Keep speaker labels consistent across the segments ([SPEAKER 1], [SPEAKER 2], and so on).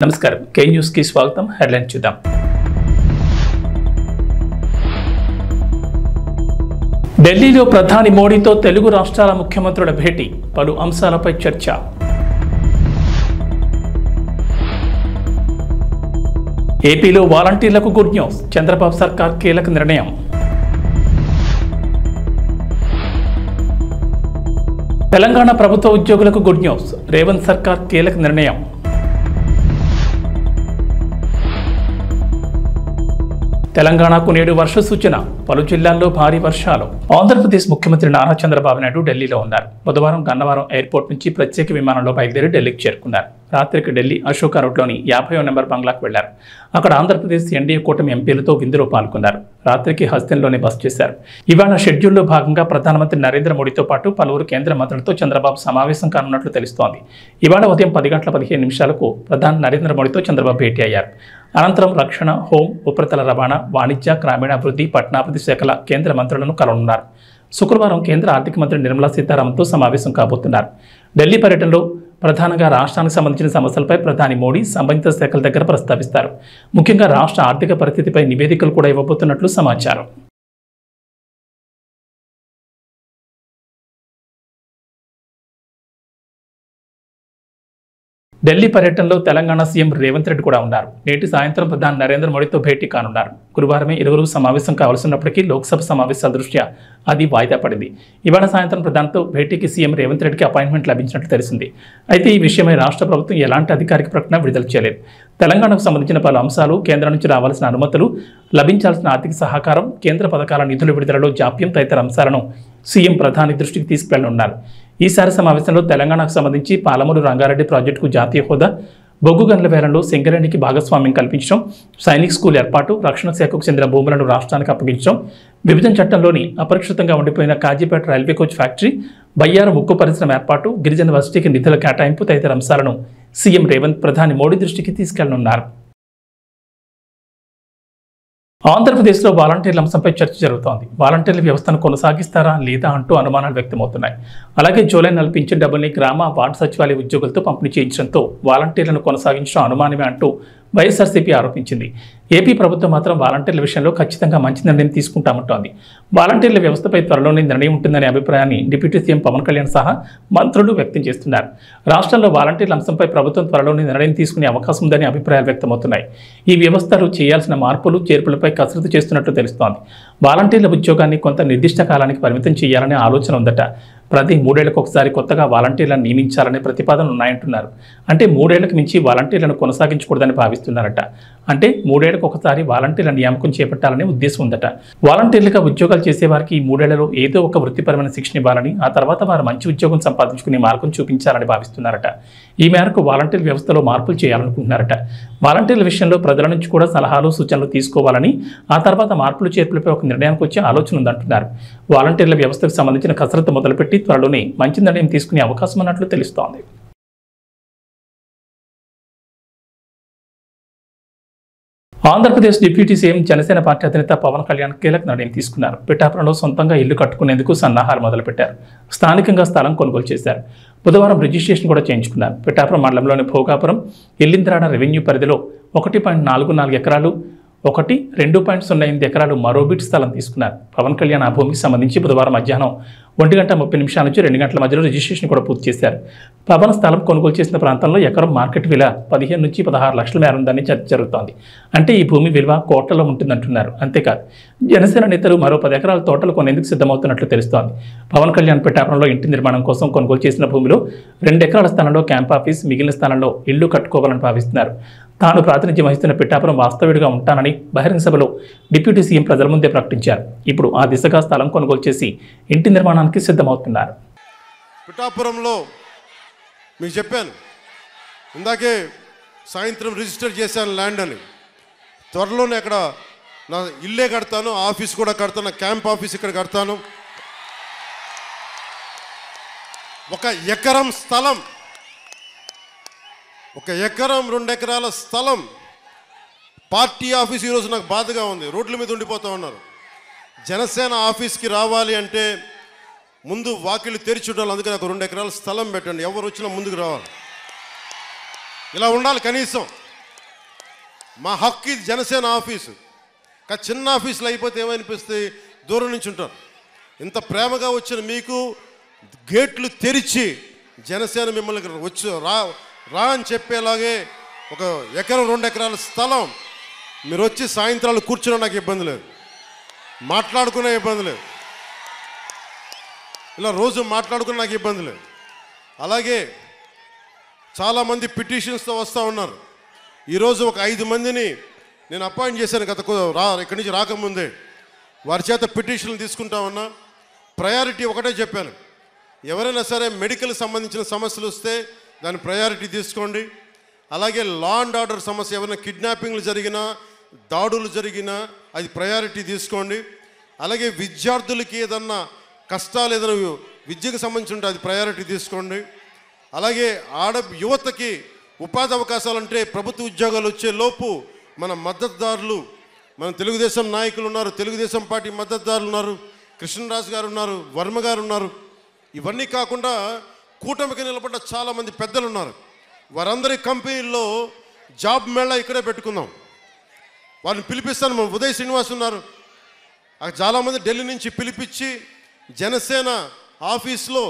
[SPEAKER 1] నమస్కారం కే న్యూస్ కి స్వాగతం. హెడ్లైన్ చూద్దాం. ఢిల్లీలో ప్రధాని మోడీతో తెలుగు రాష్ట్రాల ముఖ్యమంత్రుల భేటీ, పలు అంశాలపై చర్చ. ఏపీలో వాలంటీర్లకు గుడ్ న్యూస్, చంద్రబాబు సర్కార్ కీలక నిర్ణయం. తెలంగాణ ప్రభుత్వ ఉద్యోగులకు గుడ్ న్యూస్, రేవంత్ సర్కార్ కీలక నిర్ణయం. తెలంగాణకు నేడు వర్ష సూచన, పలు జిల్లాల్లో భారీ వర్షాలు. ఆంధ్రప్రదేశ్ ముఖ్యమంత్రి నారా చంద్రబాబు నాయుడు ఢిల్లీలో ఉన్నారు. బుధవారం గన్నవరం ఎయిర్పోర్ట్ నుంచి ప్రత్యేక విమానంలో బయలుదేరి ఢిల్లీకి చేరుకున్నారు. రాత్రికి ఢిల్లీ అశోక రోడ్లోని 50వ నెంబర్ బంగ్లాకు వెళ్లారు. అక్కడ ఆంధ్రప్రదేశ్ ఎన్డీఏ కూటమి ఎంపీలతో విందులో పాల్గొన్నారు. రాత్రికి హస్తిన్లోనే బస చేశారు. ఇవాళ షెడ్యూల్లో భాగంగా ప్రధానమంత్రి నరేంద్ర మోడీతో పాటు పలువురు కేంద్ర మంత్రులతో చంద్రబాబు సమావేశం కానున్నట్లు తెలుస్తోంది. ఇవాళ ఉదయం 10 గంటల 15 నిమిషాలకు ప్రధాని నరేంద్ర మోడీతో చంద్రబాబు భేటీ అయ్యారు. అనంతరం రక్షణ, హోం, ఉపరితల రవాణా, వాణిజ్య, గ్రామీణాభివృద్ధి, పట్టణాభివృద్ధి శాఖల కేంద్ర మంత్రులను కలవనున్నారు. శుక్రవారం కేంద్ర ఆర్థిక మంత్రి నిర్మలా సీతారామన్తో సమావేశం కాబోతున్నారు. ఢిల్లీ పర్యటనలో ప్రధానంగా రాష్ట్రానికి సంబంధించిన సమస్యలపై ప్రధాని మోడీ సంబంధిత శాఖల దగ్గర ప్రస్తావిస్తారు. ముఖ్యంగా రాష్ట్ర ఆర్థిక పరిస్థితిపై నివేదికలు కూడా ఇవ్వబోతున్నట్లు సమాచారం. ఢిల్లీ పర్యటనలో తెలంగాణ సీఎం రేవంత్ రెడ్డి కూడా ఉన్నారు. నేటి సాయంత్రం ప్రధాని నరేంద్ర మోడీతో భేటీ కానున్నారు. గురువారమే ఇరువురు సమావేశం కావాల్సినప్పటికీ లోక్సభ సమావేశాల దృష్ట్యా అది వాయిదా పడింది. ఇవాళ సాయంత్రం ప్రధానితో భేటీకి సీఎం రేవంత్ రెడ్డికి అపాయింట్మెంట్ లభించినట్లు తెలిసింది. అయితే ఈ విషయమై రాష్ట్ర ప్రభుత్వం ఎలాంటి అధికారిక ప్రకటన విడుదల చేయలేదు. తెలంగాణకు సంబంధించిన పలు అంశాలు, కేంద్రం నుంచి రావాల్సిన అనుమతులు, లభించాల్సిన ఆర్థిక సహకారం, కేంద్ర పథకాల నిధుల విడుదలలో జాప్యం తదితర అంశాలను సీఎం ప్రధాని దృష్టికి తీసుకెళ్లనున్నారు. ఈసారి సమావేశంలో తెలంగాణకు సంబంధించి పాలమూరు రంగారెడ్డి ప్రాజెక్టుకు జాతీయ హోదా, బొగ్గు గనుల వేలంలో సింగరేణికి భాగస్వామ్యం కల్పించడం, సైనిక్ స్కూల్ ఏర్పాటు, రక్షణ శాఖకు చెందిన భూములను రాష్ట్రానికి అప్పగించడం, విభజన చట్టంలోని అపరిష్కృతంగా ఉండిపోయిన Kazipet railway coach factory, Bayyaram ఉక్కు పరిశ్రమ ఏర్పాటు, గిరిజన వర్సిటీకి నిధుల కేటాయింపు తదితర అంశాలను సీఎం రేవంత్ ప్రధాని మోడీ దృష్టికి తీసుకెళ్లనున్నారు. ఆంధ్రప్రదేశ్లో వాలంటీర్ల అంశంపై చర్చ జరుగుతోంది. వాలంటీర్ల వ్యవస్థను కొనసాగిస్తారా లేదా అంటూ అనుమానాలు వ్యక్తమవుతున్నాయి. అలాగే జూలై 4 పింఛన్ డబ్బుల్ని గ్రామ, వార్డు సచివాలయ ఉద్యోగులతో పంపిణీ చేయించడంతో వాలంటీర్లను కొనసాగించడం అనుమానమే అంటూ వైఎస్ఆర్సీపీ ఆరోపించింది. ఏపీ ప్రభుత్వం మాత్రం వాలంటీర్ల విషయంలో ఖచ్చితంగా మంచి నిర్ణయం తీసుకుంటామంటోంది. వాలంటీర్ల వ్యవస్థపై త్వరలోనే నిర్ణయం ఉంటుందనే అభిప్రాయాన్ని డిప్యూటీ సీఎం పవన్ కళ్యాణ్ సహా మంత్రులు వ్యక్తం చేస్తున్నారు. రాష్ట్రంలో వాలంటీర్ల అంశంపై ప్రభుత్వం త్వరలోనే నిర్ణయం తీసుకునే అవకాశం ఉందని అభిప్రాయాలు వ్యక్తమవుతున్నాయి. ఈ వ్యవస్థలు చేయాల్సిన మార్పులు, చేర్పులపై కసరత్తు చేస్తున్నట్లు తెలుస్తోంది. వాలంటీర్ల ఉద్యోగాన్ని కొంత నిర్దిష్ట కాలానికి పరిమితం చేయాలనే ఆలోచన ఉందట. ప్రతి 3 ఏళ్లకు ఒకసారి కొత్తగా వాలంటీర్లను నియమించాలనే ప్రతిపాదనలు ఉన్నాయంటున్నారు. అంటే 3 ఏళ్లకు మించి వాలంటీర్లను కొనసాగించకూడదని భావిస్తున్నారట. అంటే 3 ఏళ్లకు ఒకసారి వాలంటీర్ల నియామకం చేపట్టాలనే ఉద్దేశం ఉందట. వాలంటీర్లుగా ఉద్యోగాలు చేసేవారికి ఈ 3 ఏళ్లలో ఏదో ఒక వృత్తిపరమైన శిక్షణ ఇవ్వాలని, ఆ తర్వాత వారు మంచి ఉద్యోగం సంపాదించుకునే మార్గం చూపించాలని భావిస్తున్నారట. ఈ మేరకు వాలంటీర్ వ్యవస్థలో మార్పులు చేయాలనుకుంటున్నారట. వాలంటీర్ల విషయంలో ప్రజల నుంచి కూడా సలహాలు, సూచనలు తీసుకోవాలని, ఆ తర్వాత మార్పులు చేర్పులపై ఒక నిర్ణయానికి వచ్చే ఆలోచన ఉందంటున్నారు. వాలంటీర్ల వ్యవస్థకు సంబంధించిన కసరత్తు మొదలుపెట్టి త్వరలోనే మంచి నిర్ణయం తీసుకునే అవకాశం ఉన్నట్లు తెలుస్తోంది. Andhra Pradesh deputy CM Janasena party అధినేత పవన్ కళ్యాణ్ కీలక నిర్ణయం తీసుకున్నారు. పిఠాపురంలో సొంతంగా ఇల్లు కట్టుకునేందుకు సన్నాహాలు మొదలుపెట్టారు. స్థానికంగా స్థలం కొనుగోలు చేశారు. బుధవారం రిజిస్ట్రేషన్ కూడా చేయించుకున్నారు. పిఠాపురం మండలంలోని భోగాపురం ఎల్లింద్రాడ రెవెన్యూ పరిధిలో 1.44 ఎకరాలు, 2.08 ఎకరాలు మరో బిట్ స్థలం తీసుకున్నారు. పవన్ కళ్యాణ్ ఆ భూమికి సంబంధించి బుధవారం మధ్యాహ్నం 1:30 నిమిషాల నుంచి 2 గంటల మధ్యలో రిజిస్ట్రేషన్ కూడా పూర్తి చేశారు. పవన్ స్థలం కొనుగోలు చేసిన ప్రాంతంలో ఎకరం మార్కెట్ విలువ 15 నుంచి 16 లక్షల మేర ఉందని చర్చ జరుగుతోంది. అంటే ఈ భూమి విలువ కోట్లలో ఉంటుందంటున్నారు. అంతేకాదు జనసేన నేతలు మరో 10 ఎకరాల తోటలు కొనేందుకు సిద్ధమవుతున్నట్లు తెలుస్తోంది. పవన్ కళ్యాణ్ పిఠాపురంలో ఇంటి నిర్మాణం కోసం కొనుగోలు చేసిన భూమిలో 2 ఎకరాల స్థలంలో క్యాంప్ ఆఫీస్, మిగిలిన స్థలంలో ఇల్లు కట్టుకోవాలని భావిస్తున్నారు. తాను ప్రాతినిధ్యం వహిస్తున్న పిఠాపురం వాస్తవ్యుడిగా ఉంటానని బహిరంగ సభలో డిప్యూటీ సీఎం ప్రజల ముందే ప్రకటించారు. ఇప్పుడు ఆ దిశగా స్థలం కొనుగోలు చేసి ఇంటి నిర్మాణానికి సిద్ధమవుతున్నారు.
[SPEAKER 2] పిఠాపురంలో మీకు చెప్పాను ఇందాకే, సాయంత్రం రిజిస్టర్ చేశాను ల్యాండ్ అని. త్వరలోనే అక్కడ నా ఇల్లే కడతాను, ఆఫీస్ కూడా కడతాను, క్యాంప్ ఆఫీస్ ఇక్కడ కడతాను. 1 ఎకరం స్థలం, 1 ఎకరం 2 ఎకరాల స్థలం. పార్టీ ఆఫీస్ ఈరోజు నాకు బాధగా ఉంది. రోడ్ల మీద ఉండిపోతూ ఉన్నారు. జనసేన ఆఫీస్కి రావాలి అంటే ముందు వాకిళ్ళు తెరిచి ఉండాలి. అందుకే నాకు 2 ఎకరాల స్థలం పెట్టండి. ఎవరు వచ్చినా ముందుకు రావాలి. ఇలా ఉండాలి కనీసం. మా హక్కు ఇది జనసేన ఆఫీసు. కానీ చిన్న ఆఫీసులు అయిపోతే ఏమనిపిస్తుంది, దూరం నుంచి ఉంటారు. ఇంత ప్రేమగా వచ్చిన మీకు గేట్లు తెరిచి జనసేన మిమ్మల్ని వచ్చి రా అని చెప్పేలాగే 1 ఎకరం 2 ఎకరాల స్థలం మీరు వచ్చి సాయంత్రాలు కూర్చున్నా నాకు ఇబ్బంది లేదు, మాట్లాడుకునే ఇబ్బంది లేదు, ఇలా రోజు మాట్లాడుకునే నాకు ఇబ్బంది లేదు. అలాగే చాలామంది పిటిషన్స్తో వస్తూ ఉన్నారు. ఈరోజు ఒక 5 మందిని నేను అపాయింట్ చేశాను ఇక్కడి నుంచి రాకముందే. వారి చేత పిటిషన్లు తీసుకుంటా ఉన్నా. ప్రయారిటీ ఒకటే చెప్పాను, ఎవరైనా సరే మెడికల్ సంబంధించిన సమస్యలు వస్తే దాని ప్రయారిటీ తీసుకోండి. అలాగే లా అండ్ ఆర్డర్ సమస్య, ఏమైనా కిడ్నాపింగ్లు జరిగినా దాడులు జరిగినా అది ప్రయారిటీ తీసుకోండి. అలాగే విద్యార్థులకి ఏదన్నా కష్టాలు ఏదైనా విద్యకు సంబంధించి ఉంటే అది ప్రయారిటీ తీసుకోండి. అలాగే యువతకి ఉపాధి అవకాశాలు అంటే ప్రభుత్వ ఉద్యోగాలు వచ్చే లోపు మన మద్దతుదారులు, మన తెలుగుదేశం నాయకులు ఉన్నారు, తెలుగుదేశం పార్టీ మద్దతుదారులు ఉన్నారు, కృష్ణరాజు గారు ఉన్నారు, వర్మ గారు ఉన్నారు. ఇవన్నీ కాకుండా కూటమికి నిలబడ్డ చాలామంది పెద్దలు ఉన్నారు. వారందరి కంపెనీల్లో జాబ్ మేళా ఇక్కడే పెట్టుకుందాం. వారిని పిలిపిస్తాను. మన ఉదయ్ శ్రీనివాస్ ఉన్నారు, చాలామంది ఢిల్లీ నుంచి పిలిపించి జనసేన ఆఫీస్లో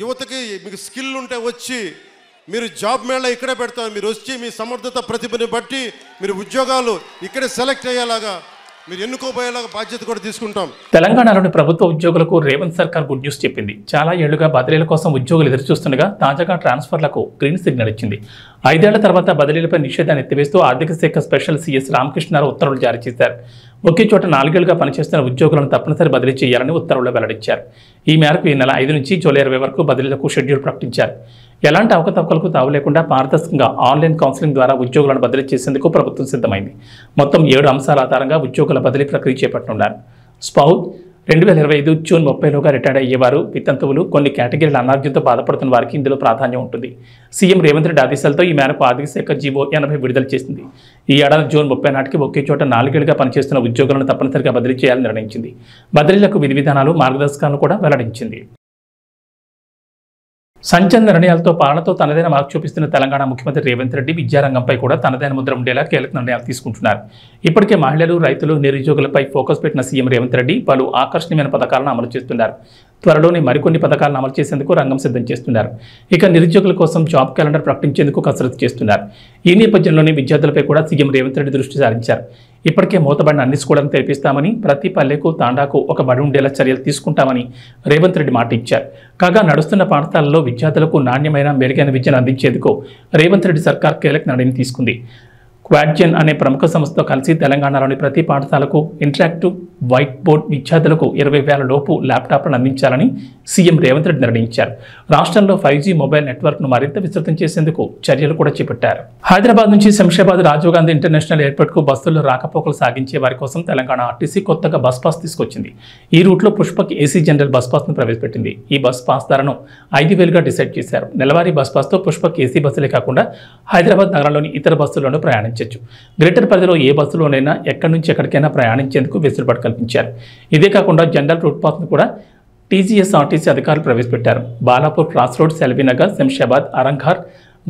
[SPEAKER 2] యువతకి మీకు స్కిల్ ఉంటే వచ్చి మీరు జాబ్ మేళా ఇక్కడే పెడతారు. మీరు వచ్చి మీ సమర్థత ప్రతిభని బట్టి మీరు ఉద్యోగాలు ఇక్కడే సెలెక్ట్ అయ్యేలాగా మీరు ఎన్నుకోబోయేలాగా బాధ్యత కూడా తీసుకుంటాం.
[SPEAKER 1] తెలంగాణలోని ప్రభుత్వ ఉద్యోగులకు రేవంత్ సర్కార్ గుడ్ న్యూస్ చెప్పింది. చాలా ఏళ్లుగా బదిలీల కోసం ఉద్యోగులు ఎదురుచూస్తుండగా తాజాగా ట్రాన్స్ఫర్లకు గ్రీన్ సిగ్నల్ ఇచ్చింది. 5 ఏళ్ల తర్వాత బదిలీలపై నిషేధాన్ని ఎత్తివేస్తూ ఆర్థిక శాఖ స్పెషల్ సీఎస్ రామకృష్ణారావు ఉత్తర్వులు జారీ చేశారు. ఒకే చోట 4 ఏళ్లుగా పనిచేస్తున్న ఉద్యోగులను తప్పనిసరి బదిలీ చేయాలని ఉత్తర్వులు వెల్లడించారు. ఈ మేరకు ఈ నెల 5 నుంచి జూలై 20 వరకు బదిలీలకు షెడ్యూల్ ప్రకటించారు. ఎలాంటి అవకతవకలకు తావు లేకుండా పారదర్శకంగా ఆన్లైన్ కౌన్సిలింగ్ ద్వారా ఉద్యోగులను బదిలీ చేసేందుకు ప్రభుత్వం సిద్ధమైంది. మొత్తం 7 అంశాల ఆధారంగా ఉద్యోగుల బదిలీ ప్రక్రియ చేపట్టనున్నారు. స్పౌజ్ 2025 జూన్ 30లోగా రిటైర్డ్ అయ్యేవారు, వితంతువులు, కొన్ని కేటగిరీల అనారోగ్యంతో బాధపడుతున్న వారికి ఇందులో ప్రాధాన్యం ఉంటుంది. సీఎం రేవంత్ రెడ్డి ఆదేశాలతో ఈ మేరకు ఆర్థిక శాఖ జీవో 80 విడుదల చేసింది. ఈ ఏడాది జూన్ 30 నాటికి ఒకే చోట 4 ఏళ్లుగా పనిచేస్తున్న ఉద్యోగులను తప్పనిసరిగా బదిలీ చేయాలని నిర్ణయించింది. బదిలీలకు విధి విధానాలు, మార్గదర్శకాలను కూడా వెల్లడించింది. సంచలన నిర్ణయాలతో పాలనతో తనదైన మార్పు చూపిస్తున్న తెలంగాణ ముఖ్యమంత్రి రేవంత్ రెడ్డి విద్యారంగంపై కూడా తనదైన ముద్ర ఉండేలా కీలక నిర్ణయాలు తీసుకుంటున్నారు. ఇప్పటికే మహిళలు, రైతులు, నిరుద్యోగులపై ఫోకస్ పెట్టిన సీఎం రేవంత్ రెడ్డి పలు ఆకర్షణీయమైన పథకాలను అమలు చేస్తున్నారు. త్వరలోనే మరికొన్ని పథకాలను అమలు చేసేందుకు రంగం సిద్ధం చేస్తున్నారు. ఇక నిరుద్యోగుల కోసం జాబ్ క్యాలెండర్ ప్రకటించేందుకు కసరత్తు చేస్తున్నారు. ఈ నేపథ్యంలోనే విద్యార్థులపై కూడా సీఎం రేవంత్ రెడ్డి దృష్టి సారించారు. ఇప్పటికే మూతబడిన అన్ని స్కూళ్లను తెరిపిస్తామని, ప్రతి పల్లెకు తాండాకు ఒక బడి ఉండేలా చర్యలు తీసుకుంటామని రేవంత్ రెడ్డి మాట ఇచ్చారు. కాగా నడుస్తున్న పాఠశాలల్లో విద్యార్థులకు నాణ్యమైన, మెరుగైన విద్యను అందించేందుకు రేవంత్ రెడ్డి సర్కార్ కీలక నిర్ణయం తీసుకుంది. క్వాడ్జెన్ అనే ప్రముఖ సంస్థతో కలిసి తెలంగాణలోని ప్రతి పాఠశాలకు ఇంటరాక్టివ్ వైట్ బోర్డ్, విద్యార్థులకు 20,000 లోపు ల్యాప్టాప్లను అందించాలని సీఎం రేవంత్ రెడ్డి నిర్ణయించారు. రాష్ట్రంలో 5G మొబైల్ నెట్వర్క్ను మరింత విస్తృతం చేసేందుకు చర్యలు కూడా చేపట్టారు. హైదరాబాద్ నుంచి శంషాబాద్ రాజీవ్ గాంధీ ఇంటర్నేషనల్ ఎయిర్పోర్ట్కు బస్సుల్లో రాకపోకలు సాగించే వారి కోసం తెలంగాణ ఆర్టీసీ కొత్తగా బస్ పాస్ తీసుకొచ్చింది. ఈ రూట్లో పుష్పక్ ఏసీ జనరల్ బస్ పాస్ను ప్రవేశపెట్టింది. ఈ బస్ పాస్ ధరను 5,000గా డిసైడ్ చేశారు. నెలవారీ బస్ పాస్తో పుష్పక్ ఏసీ బస్సులే కాకుండా హైదరాబాద్ నగరంలోని ఇతర బస్సుల్లోనూ ప్రయాణించవచ్చు. గ్రేటర్ పరిధిలో ఏ బస్సులోనైనా ఎక్కడి నుంచి ఎక్కడికైనా ప్రయాణించేందుకు వెసులుబాటు కల్పించారు. ఇదే కాకుండా జనరల్ రూట్ పాస్ను కూడా టీజీఎస్ఆర్టీసీ అధికారులు ప్రవేశపెట్టారు. బాలాపూర్, క్రాస్ రోడ్, సెల్వీనగర్, శంషాబాద్, అరంఘర్,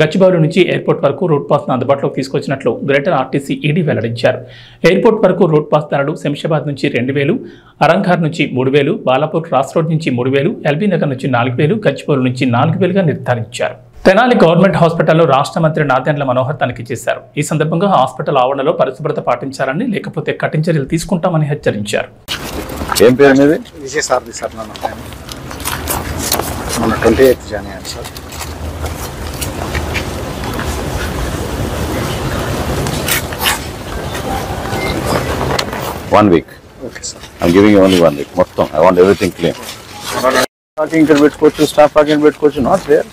[SPEAKER 1] గచ్చిబౌలి నుంచి ఎయిర్పోర్ట్ వరకు రూట్ పాస్ను అందుబాటులోకి తీసుకొచ్చినట్లు గ్రేటర్ ఆర్టీసీ ఈడీ వెల్లడించారు. ఎయిర్పోర్ట్ వరకు రూట్ పాస్ ధరలు శంషాబాద్ నుంచి 2,000, అరంఘర్ నుంచి 3,000, బాలాపూర్ క్రాస్ రోడ్ నుంచి 3,000, ఎల్బీనగర్ నుంచి 4,000, గచ్చిబౌలి నుంచి 4,000గా నిర్ధారించారు. తెనాలి గవర్నమెంట్ హాస్పిటల్లో రాష్ట్ర మంత్రి నాదెండ్ల మనోహర్ తనిఖీ చేశారు. ఈ సందర్భంగా హాస్పిటల్ ఆవరణలో పరిశుభ్రత పాటించాలని, లేకపోతే కఠిన చర్యలు తీసుకుంటామని హెచ్చరించారు.
[SPEAKER 3] ఏం పేరు మీది? విజయసారథి సార్. మన 28th January sir. One week. Okay sir. I'm giving you only 1 week. మొత్తం I want everything clean. Parking ఇక్కడ పెట్టుకోవచ్చు, స్టాఫ్ పార్కింగ్ పెట్టుకోవచ్చు. Not there.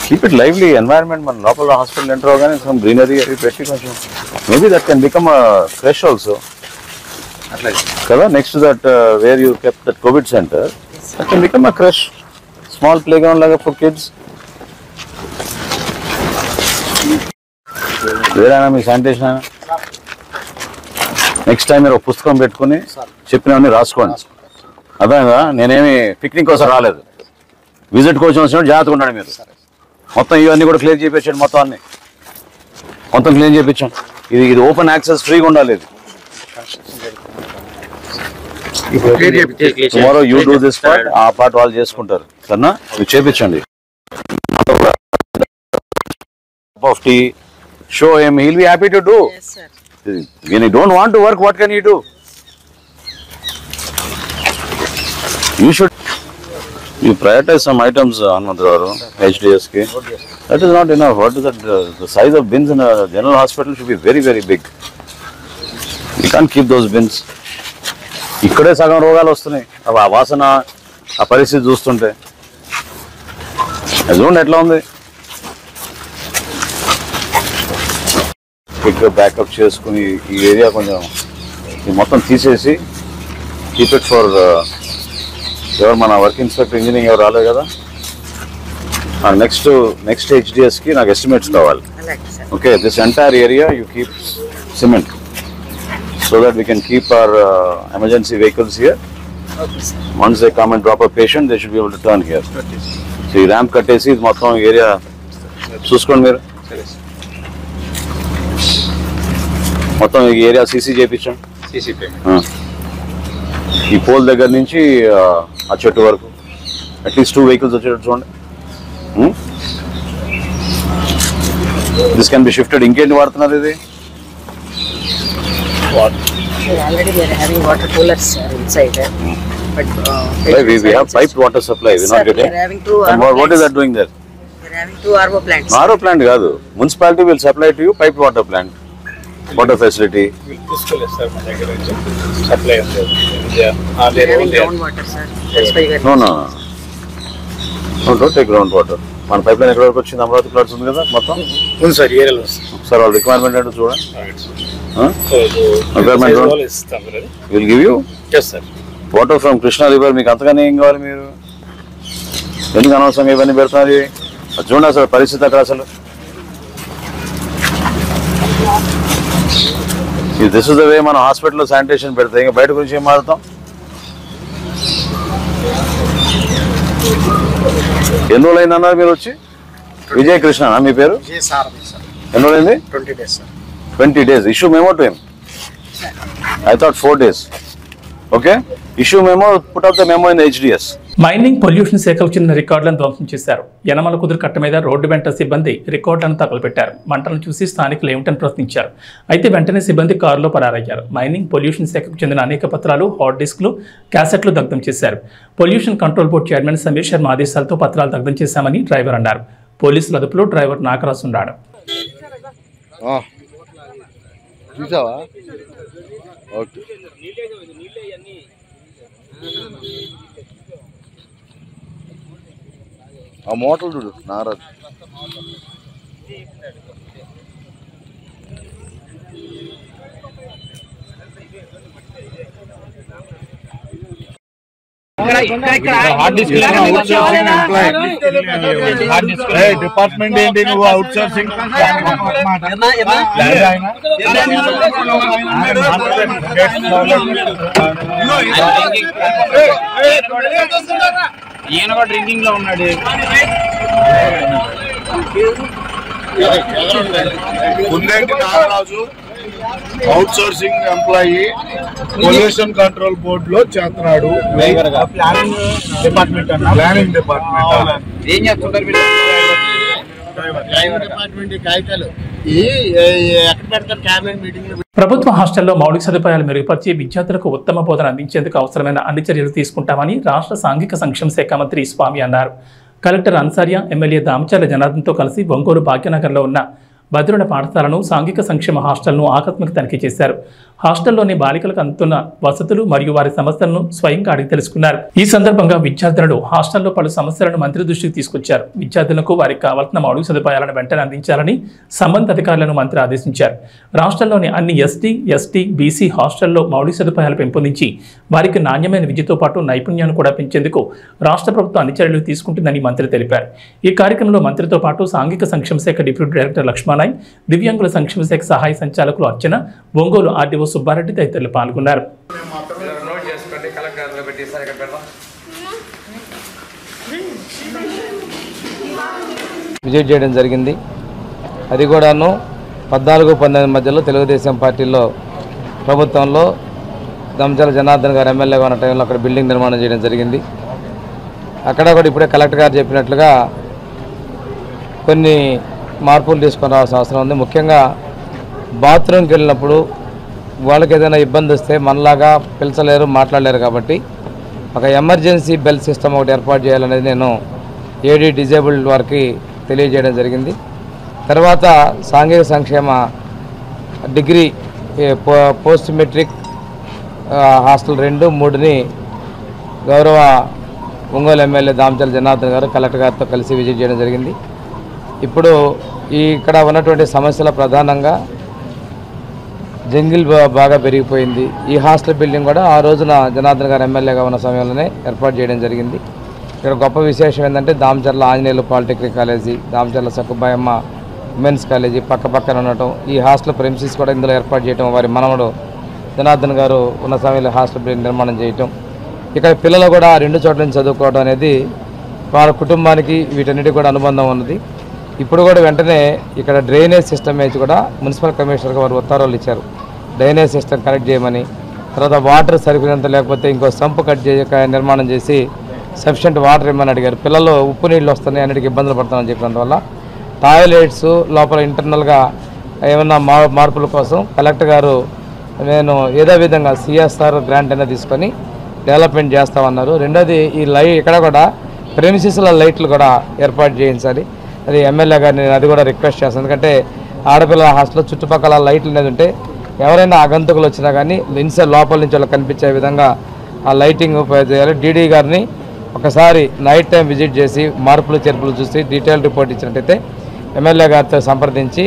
[SPEAKER 3] Keep it lively environment. మన లోపల హాస్పిటల్ ఎంటర్ అవగానే సమ్ గ్రీనరీ అవి పెట్టి కొంచెం maybe that can become creche also. కదా, next that where you kept that covid centre, that can become a creche, small play ground లాగా for kids. వేరేనా మీ శానిటేషన్ అయినా? నెక్స్ట్ టైం మీరు ఒక పుస్తకం పెట్టుకుని చెప్పినవన్నీ రాసుకోండి. అర్థమైందా? నేనేమి పిక్నిక్ కోసం రాలేదు, విజిట్ కోసం వచ్చినప్పుడు జాగ్రత్తగా ఉండండి. మీరు మొత్తం ఇవన్నీ కూడా క్లియర్ చేయించండి. మొత్తం క్లీన్ చేయించండి. ఇది ఓపెన్ యాక్సెస్ ఫ్రీగా ఉండాలి. Tomorrow you do this part, ఆ పార్ట్ వాళ్ళు చేసుకుంటారు. సరేనా, మీరు చేపించండి. Of tea, show him, he'll be happy to do.
[SPEAKER 4] Yes, sir.
[SPEAKER 3] When you don't want to work, what can you do? You prioritize some items, Anmantagaru, HDS ki. That is not enough. What is that? The size of bins in a general hospital should be very, very big. You can't keep those bins. ఇక్కడే సగం రోగాలు వస్తున్నాయి. ఆ వాసన, ఆ పరిస్థితి చూస్తుంటే చూడండి ఎట్లా ఉంది. క్విక్గా బ్యాకప్ చేసుకుని ఈ ఏరియా కొంచెం మొత్తం తీసేసి కీప్ ఇట్ ఫర్ ఎవరు మన వర్క్ ఇన్స్పెక్టర్ ఇంజనీరింగ్ ఎవరు రాలేదు కదా, నెక్స్ట్ హెచ్డిఎస్కి నాకు ఎస్టిమేట్స్ కావాలి. Okay, this entire area you keep cement so that we can keep our emergency vehicles here. Once they come and drop a patient, they should be able to turn here. So ఈ ramp కట్టేసి ఇది మొత్తం area చూసుకోండి మీరు. మొత్తం ఈ area CC చేయించండి. ఈ పోల్ దగ్గర నుంచి ఆ చెట్టు వరకు అట్లీస్ట్ 2 vehicles వచ్చేటట్టు చూడండి. This can be shifted. ఇంకేంటి వాడుతున్నారు ఇది?
[SPEAKER 4] Already we are having water coolers inside. But
[SPEAKER 3] we have piped water supply. We are not getting.
[SPEAKER 4] We are having 2
[SPEAKER 3] and what is that doing there?
[SPEAKER 4] We are having 2 RO plants.
[SPEAKER 3] RO plant కాదు, municipality will supply to you piped water plant, water facility.
[SPEAKER 5] తీసుకోలేదు sir మన దగ్గర నుంచి supply ఉంది.
[SPEAKER 4] We are having groundwater, sir. That's why we are.
[SPEAKER 3] No, don't take groundwater. మన pipe line ఎక్కడ వరకు వచ్చింది? అమరావతి ప్లాట్స్ ఉంది కదా మొత్తం.
[SPEAKER 5] ఉంది సార్, ఏరియాలో
[SPEAKER 3] సార్ వాళ్ళ రిక్వైర్మెంట్ ఏంటో చూడండి. Will give you water from Krishna river. మీకు అంతగానే ఏం కావాలి? మీరు ఎందుకు అనవసరంగా ఇవన్నీ పెడుతున్నారు? చూడండి అసలు పరిస్థితి అక్కడ. అసలు దిస్ ఇస్ ద వే మనం హాస్పిటల్లో శానిటేషన్ పెడతాం. ఇంకా బయట గురించి ఏం మారుతాం? ఎన్ని రోజులు అయింది అన్నారు మీరు వచ్చి? విజయ్ కృష్ణ మీ పేరు? ఎన్ని రోజులు అయింది?
[SPEAKER 5] 20 days sir.
[SPEAKER 3] 20 days. Issue memo to him. I thought 4 days. Okay? Issue memo, put up the memo in the HDS.
[SPEAKER 1] Mining pollution శాఖకు చెందిన రికార్డులను ధ్వంసం చేశారు. యనమల కుదురు కట్ట మీద రోడ్డు వెంట సిబ్బంది రికార్డులను తగలబెట్టారు. మంటలను చూసి స్థానికులు ఏమిటని ప్రశ్నించారు. అయితే వెంటనే సిబ్బంది కారులో పరారయ్యారు. మైనింగ్ పొల్యూషన్ శాఖకు చెందిన అనేక పత్రాలు, హార్డ్ డిస్క్లు, క్యాసెట్లు దగ్ధం చేశారు. Pollution control board chairman Sameer Sharma ఆదేశాలతో పత్రాలు దగ్ధం చేశామని డ్రైవర్ అన్నారు. పోలీసుల అదుపులో డ్రైవర్ నాగరాజు ఉన్నాడు.
[SPEAKER 6] చూసావా? ఓకే, ఆ మోటార్లు చూడు నారాజు.
[SPEAKER 5] డిపార్ట్మెంట్ ఏంటి? నువ్వు అవుట్ సోర్సింగ్ ఈయన కూడా డ్రింకింగ్ లో ఉన్నాడు.
[SPEAKER 6] ముందేంటి Nagaraju outsourcing employee pollution control board లో చేస్తున్నాడు.
[SPEAKER 5] ప్లానింగ్ డిపార్ట్మెంట్ అన్న,
[SPEAKER 6] ప్లానింగ్ డిపార్ట్మెంట్
[SPEAKER 5] ఏం చేస్తుంటారు మీరు?
[SPEAKER 1] ప్రభుత్వ హాస్టల్లో మౌలిక సదుపాయాలు మెరుగుపరిచి విద్యార్థులకు ఉత్తమ బోధన అందించేందుకు అవసరమైన అన్ని చర్యలు తీసుకుంటామని రాష్ట్ర సాంఘిక సంక్షేమ శాఖ మంత్రి స్వామి అన్నారు. కలెక్టర్ అన్సారియా, ఎమ్మెల్యే దామచర్ల జనార్దన్తో కలిసి ఒంగోలు భాగ్యనగర్లో ఉన్న భద్రుల పాఠశాలను, సాంఘిక సంక్షేమ హాస్టల్ను ఆకస్మిక తనిఖీ చేశారు. హాస్టల్లోని బాలికలకు అందుతున్న వసతులు మరియు వారి సమస్యలను స్వయంగా అడిగి తెలుసుకున్నారు. ఈ సందర్భంగా విద్యార్థులు హాస్టల్లో పలు సమస్యలను మంత్రి దృష్టికి తీసుకొచ్చారు. విద్యార్థులకు వారికి కావాల్సిన మౌలిక సదుపాయాలను వెంటనే అందించాలని సంబంధిత అధికారులను మంత్రి ఆదేశించారు. రాష్ట్రంలోని అన్ని ఎస్టీ, బీసీ హాస్టల్లో మౌలిక సదుపాయాలు పెంపొందించి వారికి నాణ్యమైన విద్యతో పాటు నైపుణ్యాన్ని కూడా పెంచేందుకు రాష్ట్ర ప్రభుత్వం అన్ని చర్యలు తీసుకుంటుందని మంత్రి తెలిపారు. ఈ కార్యక్రమంలో మంత్రితో పాటు సాంఘిక సంక్షేమ శాఖ డిప్యూటీ డైరెక్టర్ లక్ష్మణ్, దివ్యాంగుల సంక్షేమ శాఖ సహాయ సంచాలకులు అర్చన, ఒంగోలు ఆర్డీఓ సుబ్బారెడ్డి తదితరులు పాల్గొన్నారు.
[SPEAKER 7] విజిట్ చేయడం జరిగింది. అది కూడాను 14-19 మధ్యలో తెలుగుదేశం పార్టీలో ప్రభుత్వంలో దంచాల జనార్దన్ గారు ఎమ్మెల్యేగా ఉన్న టైంలో అక్కడ బిల్డింగ్ నిర్మాణం చేయడం జరిగింది. అక్కడ కూడా ఇప్పుడే కలెక్టర్ గారు చెప్పినట్లుగా కొన్ని మార్పులు తీసుకొని రావాల్సిన అవసరం ఉంది. ముఖ్యంగా బాత్రూమ్కి వెళ్ళినప్పుడు వాళ్ళకి ఏదైనా ఇబ్బంది వస్తే మనలాగా పిలిచలేరు, మాట్లాడలేరు. కాబట్టి ఒక ఎమర్జెన్సీ బెల్ సిస్టమ్ ఒకటి ఏర్పాటు చేయాలనేది నేను ఏడీ డిజేబుల్డ్ వారికి తెలియజేయడం జరిగింది. తర్వాత సాంఘిక సంక్షేమ డిగ్రీ పోస్ట్ మెట్రిక్ హాస్టల్ 2, 3ని గౌరవ ఒంగోలు ఎమ్మెల్యే దామచల జనార్దన్ గారు కలెక్టర్ గారితో కలిసి విజిట్ చేయడం జరిగింది. ఇప్పుడు ఇక్కడ ఉన్నటువంటి సమస్యల ప్రధానంగా జంగిల్ బాగా పెరిగిపోయింది. ఈ హాస్టల్ బిల్డింగ్ కూడా ఆ రోజున జనార్దన్ గారు ఎమ్మెల్యేగా ఉన్న సమయంలోనే ఏర్పాటు చేయడం జరిగింది. ఇక్కడ గొప్ప విశేషం ఏంటంటే Damacharla Anjaneyulu polytechnic college, Damacharla Sakkubayamma women's college పక్కన ఉండటం, ఈ హాస్టల్ ప్రెమిసెస్ కూడా ఇందులో ఏర్పాటు చేయడం, వారి మనవడు జనార్దన్ గారు ఉన్న సమయంలో హాస్టల్ బిల్డింగ్ నిర్మాణం చేయటం, ఇక్కడ పిల్లలు కూడా 2 చోట్ల నుంచి చదువుకోవడం అనేది వాళ్ళ కుటుంబానికి వీటన్నిటికీ కూడా అనుబంధం ఉన్నది. ఇప్పుడు కూడా వెంటనే ఇక్కడ డ్రైనేజ్ సిస్టమ్ వేసి కూడా మున్సిపల్ కమిషనర్గా వారు ఉత్తర్వులు ఇచ్చారు, డ్రైనేజ్ సిస్టమ్ కనెక్ట్ చేయమని. తర్వాత వాటర్ సరిపోయినంత లేకపోతే ఇంకో సంపు నిర్మాణం చేసి సఫిషియెంట్ వాటర్ ఇవ్వమని అడిగారు. పిల్లలు ఉప్పు నీళ్ళు వస్తున్నాయి, అన్నిటికీ ఇబ్బందులు పడుతున్నామని చెప్పినందువల్ల టాయిలెట్స్ లోపల ఇంటర్నల్గా ఏమన్నా మార్పుల కోసం కలెక్టర్ గారు నేను ఏదో విధంగా సిఎస్ఆర్ గ్రాంట్ అయినా తీసుకొని డెవలప్మెంట్ చేస్తామన్నారు. రెండోది ఈ ఇక్కడ కూడా ప్రెమిసెస్ల లైట్లు కూడా ఏర్పాటు చేయించాలి. అది ఎమ్మెల్యే గారిని అది కూడా రిక్వెస్ట్ చేస్తాను. ఎందుకంటే ఆడపిల్లల హాస్టల్లో చుట్టుపక్కల లైట్లు అనేది ఉంటే ఎవరైనా ఆగంతుకులు వచ్చినా కానీ ఇన్సైడ్ లోపల నుంచి వాళ్ళకి కనిపించే విధంగా ఆ లైటింగ్ చేయాలి. డీడీ గారిని ఒకసారి నైట్ టైం విజిట్ చేసి మార్పులు చేర్పులు చూసి డీటెయిల్ రిపోర్ట్ ఇచ్చినట్టయితే ఎమ్మెల్యే గారితో సంప్రదించి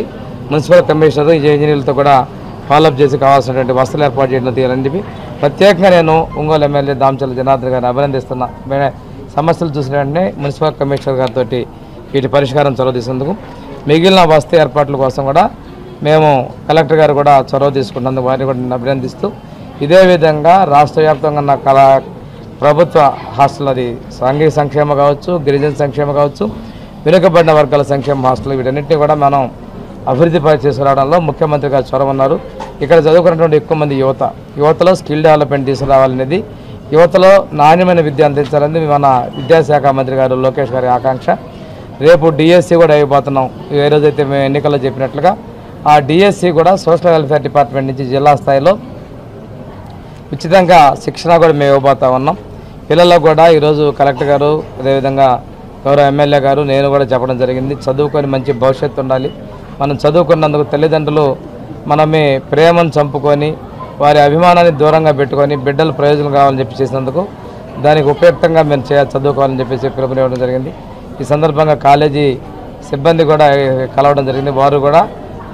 [SPEAKER 7] మున్సిపల్ కమిషనర్ ఇంజనీర్లతో కూడా ఫాలోఅప్ చేసి కావాల్సినటువంటి వసతులు ఏర్పాటు చేయడం తీయాలని చెప్పి ప్రత్యేకంగా నేను ఒంగోలు ఎమ్మెల్యే దామచల జనార్దన్ గారిని అభినందిస్తున్నా. సమస్యలు చూసిన వెంటనే మున్సిపల్ కమిషనర్ గారితో వీటి పరిష్కారం చొరవ తీసుకుందుకు మిగిలిన వసతి ఏర్పాట్ల కోసం కూడా మేము కలెక్టర్ గారు కూడా చొరవ తీసుకున్నందుకు వారిని కూడా నేను అభినందిస్తూ ఇదే విధంగా రాష్ట్ర వ్యాప్తంగా ఉన్న ప్రభుత్వ హాస్టల్, అది సాంఘిక సంక్షేమ కావచ్చు, గిరిజన సంక్షేమ కావచ్చు, వెనుకబడిన వర్గాల సంక్షేమ హాస్టల్, వీటన్నింటినీ కూడా మనం అభివృద్ధి తీసుకురావడంలో ముఖ్యమంత్రి గారు చొరవ ఉన్నారు. ఇక్కడ చదువుకున్నటువంటి ఎక్కువ మంది యువతలో స్కిల్ డెవలప్మెంట్ తీసుకురావాలనేది, యువతలో నాణ్యమైన విద్య అందించాలని మన విద్యాశాఖ మంత్రి గారు లోకేష్ గారి ఆకాంక్ష. రేపు డిఎస్సి కూడా అయిపోతున్నాం. ఏ రోజైతే మేము ఎన్నికల్లో చెప్పినట్లుగా ఆ డిఎస్సి కూడా సోషల్ వెల్ఫేర్ డిపార్ట్మెంట్ నుంచి జిల్లా స్థాయిలో ఉచితంగా శిక్షణ కూడా మేము ఇవ్వబోతా ఉన్నాం. పిల్లలకు కూడా ఈరోజు కలెక్టర్ గారు అదేవిధంగా గౌరవ ఎమ్మెల్యే గారు నేను కూడా చెప్పడం జరిగింది, చదువుకొని మంచి భవిష్యత్తు ఉండాలి. మనం చదువుకున్నందుకు తల్లిదండ్రులు మనమే ప్రేమను చంపుకొని వారి అభిమానాన్ని దూరంగా పెట్టుకొని బిడ్డలు ప్రయోజనం కావాలని చెప్పి చేసినందుకు దానికి ఉపయుక్తంగా మేము చదువుకోవాలని చెప్పేసి పిలుపునివ్వడం జరిగింది. ఈ సందర్భంగా కాలేజీ సిబ్బంది కూడా కలవడం జరిగింది. వారు కూడా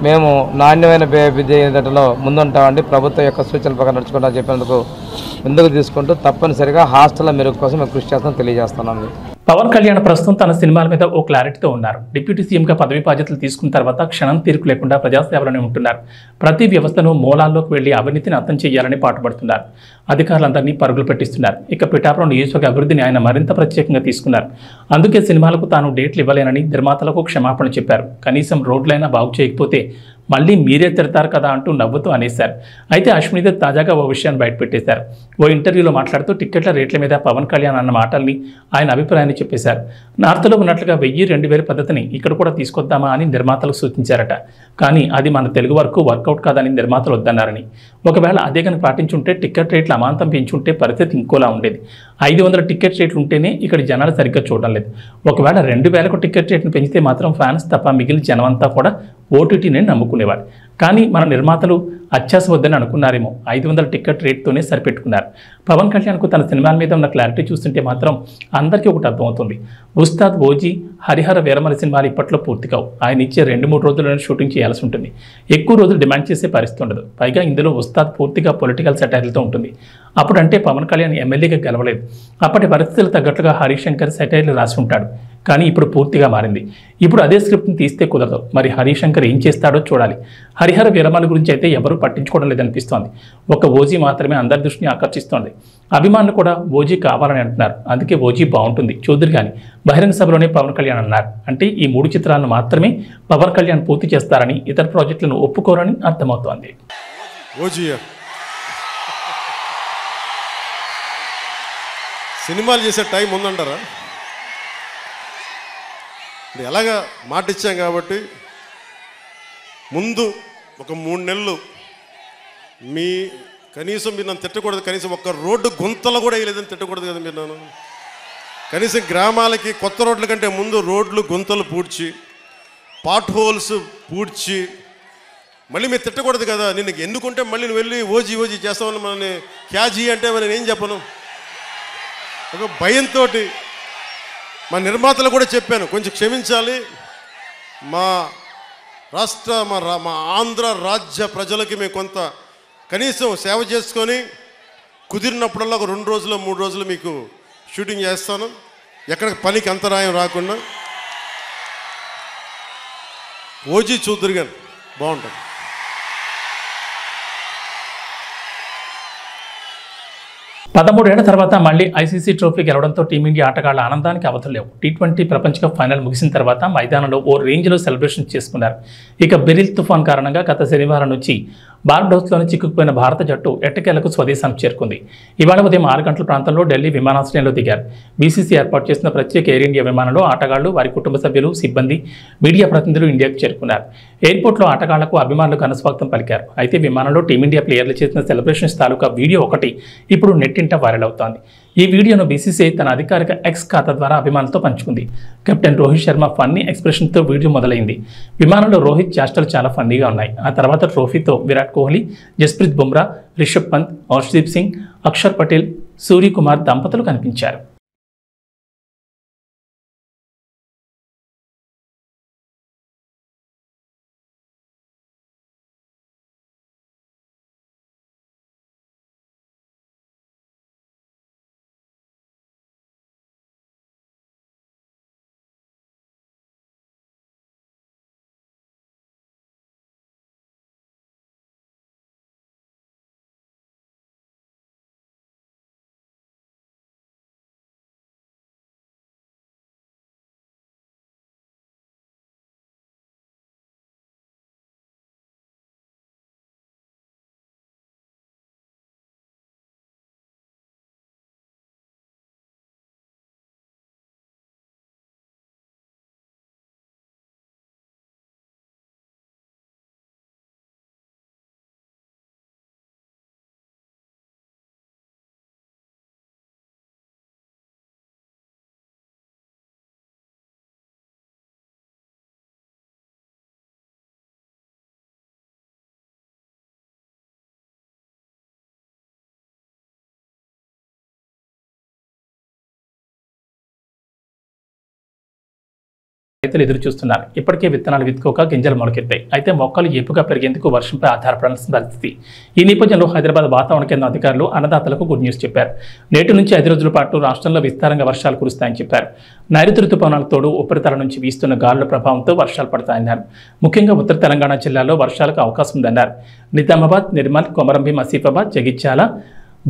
[SPEAKER 7] మేము నాణ్యమైన విద్యలో ముందుంటామండి, ప్రభుత్వం యొక్క సూచనల ప్రకారం నడుచుకుంటామని చెప్పినందుకు ముందుకు తీసుకుంటూ తప్పనిసరిగా హాస్టల్ మెరుగు కోసం మేము కృషి చేస్తాం తెలియజేస్తున్నాం.
[SPEAKER 1] పవన్ కళ్యాణ్ ప్రస్తుతం తన సినిమాల మీద ఓ క్లారిటీతో ఉన్నారు. డిప్యూటీ సీఎంగా పదవి బాధ్యతలు తీసుకున్న తర్వాత క్షణం తీరిక లేకుండా ప్రజాసేవలోనే ఉంటున్నారు. ప్రతి వ్యవస్థను మూలాల్లోకి వెళ్లి అవినీతిని అంతం చేయాలని పాటుపడుతున్నారు. అధికారులందరినీ పరుగులు పెట్టిస్తున్నారు. ఇక పిఠాపురం నియోజకవర్గ అభివృద్ధిని ఆయన మరింత ప్రత్యేకంగా తీసుకున్నారు. అందుకే సినిమాలకు తాను డేట్లు ఇవ్వలేనని నిర్మాతలకు క్షమాపణ చెప్పారు. కనీసం రోడ్లైనా బాగు చేయకపోతే మళ్ళీ మీరే తిడతారు కదా అంటూ నవ్వుతూ అనేశారు. అయితే అశ్వినిదేవ్ తాజాగా ఓ విషయాన్ని బయటపెట్టేశారు. ఓ ఇంటర్వ్యూలో మాట్లాడుతూ టిక్కెట్ల రేట్ల మీద పవన్ కళ్యాణ్ అన్న మాటల్ని ఆయన అభిప్రాయాన్ని చెప్పేశారు. నార్త్లో ఉన్నట్లుగా 1000-2000 పద్ధతిని ఇక్కడ కూడా తీసుకొద్దామా అని నిర్మాతలకు సూచించారట. కానీ అది మన తెలుగు వరకు వర్కౌట్ కాదని నిర్మాతలు వద్దన్నారని, ఒకవేళ అదే కనుక పాటించుంటే టిక్కెట్ రేట్లు అమాంతం పెంచుంటే పరిస్థితి ఇంకోలా ఉండేది. 500 టిక్కెట్ రేట్లు ఉంటేనే ఇక్కడ జనాలు సరిగ్గా చూడడం లేదు. ఒకవేళ 2000కు టిక్కెట్ రేట్ను పెంచితే మాత్రం ఫ్యాన్స్ తప్ప మిగిలిన జనమంతా కూడా ఓటీటీని నమ్ముకునేవారు. కానీ మన నిర్మాతలు అత్యాస వద్దని అనుకున్నారేమో 500 టిక్కెట్ రేట్తోనే సరిపెట్టుకున్నారు. పవన్ కళ్యాణ్కు తన సినిమాల మీద ఉన్న క్లారిటీ చూస్తుంటే మాత్రం అందరికీ ఒకటి అర్థమవుతుంది. ఉస్తాద్ ఓజీ, హరిహర వీరమల సినిమాలు ఇప్పట్లో పూర్తి కావు. ఆయన ఇచ్చే 2-3 రోజుల్లోనే షూటింగ్ చేయాల్సి ఉంటుంది. ఎక్కువ రోజులు డిమాండ్ చేసే పరిస్థితి ఉండదు. పైగా ఇందులో ఉస్తాద్ పూర్తిగా పొలిటికల్ సెటైర్లతో ఉంటుంది. అప్పుడంటే పవన్ కళ్యాణ్ ఎమ్మెల్యేగా గెలవలేదు. అప్పటి పరిస్థితులు తగ్గట్టుగా హరిశంకర్ సెటైర్లు రాసి ఉంటాడు. కానీ ఇప్పుడు పూర్తిగా మారింది. ఇప్పుడు అదే స్క్రిప్ట్ని తీస్తే కుదరదు. మరి హరిశంకర్ ఏం చేస్తాడో చూడాలి. హరిహర వీరమల గురించి అయితే ఎవరూ పట్టించుకోవడం లేదనిపిస్తోంది. ఒక ఓజీ మాత్రమే అందరి దృష్టిని ఆకర్షిస్తోంది. అభిమానులు కూడా ఓజీ కావాలని అంటున్నారు. అందుకే ఓజీ బాగుంటుంది చూద్దరు కానీ బహిరంగ సభలోనే పవన్ కళ్యాణ్ అన్నారు. అంటే ఈ 3 చిత్రాలను మాత్రమే పవన్ కళ్యాణ్ పూర్తి చేస్తారని, ఇతర ప్రాజెక్టులను ఒప్పుకోరని అర్థమవుతోంది.
[SPEAKER 2] ఓజీయా సినిమాలు చేసే టైం ఉందంటారా? ఎలాగా మాట ఇచ్చాం కాబట్టి ముందు ఒక 3 నెలలు మీ కనీసం మీరు నన్ను తిట్టకూడదు, కనీసం ఒక్క రోడ్డు గుంతలు కూడా వేయలేదని తిట్టకూడదు కదా మీరు నన్ను. కనీసం గ్రామాలకి కొత్త రోడ్ల కంటే ముందు రోడ్లు గుంతలు పూడ్చి పాట్ హోల్స్ పూడ్చి మళ్ళీ మీరు తిట్టకూడదు కదా. నిన్ను ఎన్నుకుంటే మళ్ళీ నువ్వు వెళ్ళి ఓజీ చేస్తామని మనల్ని క్యాజీ అంటే నేను ఏం చెప్పను. ఒక భయంతో మా నిర్మాతలు కూడా చెప్పాను, కొంచెం క్షమించాలి, మా రాష్ట్ర మా ఆంధ్ర రాజ్య ప్రజలకి మేము కొంత కనీసం సేవ చేసుకొని కుదిరినప్పుడల్లా ఒక 2 రోజులు 3 రోజులు మీకు షూటింగ్ చేస్తాను, ఎక్కడ పనికి అంతరాయం రాకుండా. ఓజీ చూద్దరు కానీ బాగుంటుంది.
[SPEAKER 1] పదమూడేళ్ల తర్వాత మళ్లీ ఐసీసీ ట్రోఫీ గెలవడంతో టీమిండియా ఆటగాళ్ల ఆనందానికి అవధులు లేవు. T20 ప్రపంచ కప్ ఫైనల్ ముగిసిన తర్వాత మైదానంలో ఓ రేంజ్లో సెలబ్రేషన్ చేసుకున్నారు. ఇక బెరిల్ తుఫాన్ కారణంగా గత శనివారం నుంచి బార్బడోస్లోని చిక్కుకుపోయిన భారత జట్టు ఎట్టకేలకు స్వదేశానికి చేరుకుంది. ఇవాళ ఉదయం 6 గంటల ప్రాంతంలో ఢిల్లీ విమానాశ్రయంలో దిగారు. బీసీసీ ఏర్పాటు చేసిన ప్రత్యేక ఎయిర్ ఇండియా విమానంలో ఆటగాళ్లు, వారి కుటుంబ సభ్యులు, సిబ్బంది, మీడియా ప్రతినిధులు ఇండియాకు చేరుకున్నారు. ఎయిర్పోర్ట్లో ఆటగాళ్లకు అభిమానులు ఘనస్వాగతం పలికారు. అయితే విమానంలో టీమిండియా ప్లేయర్లు చేసిన సెలబ్రేషన్స్ తాలూకా వీడియో ఒకటి ఇప్పుడు నెట్టింట వైరల్ అవుతోంది. ఈ వీడియోను బీసీసీ తన అధికారిక ఎక్స్ ఖాతా ద్వారా అభిమానులతో పంచుకుంది. కెప్టెన్ రోహిత్ శర్మ ఫన్నీ ఎక్స్ప్రెషన్తో వీడియో మొదలైంది. విమానంలో రోహిత్ చేష్టలు చాలా ఫన్నీగా ఉన్నాయి. ఆ తర్వాత ట్రోఫీతో విరాట్ కోహ్లీ, జస్ప్రీత్ బుమ్రా, రిషబ్ పంత్, హర్షదీప్ సింగ్, అక్షర్ పటేల్, సూర్యకుమార్ దంపతులు కనిపించారు. రైతులు ఎదురు చూస్తున్నారు. ఇప్పటికే విత్తనాలు విత్తుకోక గింజలు మొలకెత్తాయి. అయితే మొక్కలు ఏపుగా పెరిగేందుకు వర్షంపై ఆధారపడాల్సిన పరిస్థితి. ఈ నేపథ్యంలో హైదరాబాద్ వాతావరణ కేంద్రం అధికారులు అన్నదాతలకు గుడ్ న్యూస్ చెప్పారు. నేటి నుంచి 5 రోజుల పాటు రాష్ట్రంలో విస్తారంగా వర్షాలు కురుస్తాయని చెప్పారు. నైరుతి రుతుపవనాలకు తోడు ఉపరితలం నుంచి వీస్తున్న గాలుల ప్రభావంతో వర్షాలు పడతాయన్నారు. ముఖ్యంగా ఉత్తర తెలంగాణ జిల్లాల్లో వర్షాలకు అవకాశం ఉందన్నారు. నిజామాబాద్, నిర్మల్, కొమరంభీం, ఆసిఫాబాద్, జగిత్యాల,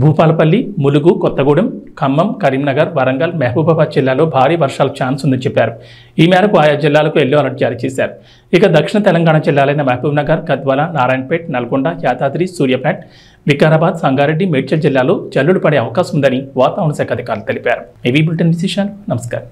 [SPEAKER 1] భూపాలపల్లి, ములుగు, కొత్తగూడెం, ఖమ్మం, కరీంనగర్, వరంగల్, మహబూబాబాద్ జిల్లాలో భారీ వర్షాలకు ఛాన్స్ ఉందని చెప్పారు. ఈ మేరకు ఆయా జిల్లాలకు ఎల్లో అలర్ట్ జారీ చేశారు. ఇక దక్షిణ తెలంగాణ జిల్లాలైన మహబూబ్నగర్, గద్వాల, నారాయణపేట్, నల్గొండ, యాదాద్రి, సూర్యాపేట్, వికారాబాద్, సంగారెడ్డి, మేడ్చల్ జిల్లాలో జల్లులు పడే అవకాశం ఉందని వాతావరణ శాఖ అధికారులు తెలిపారు. ఏవీ బులెటిన్ విశేషాలు. నమస్కారం.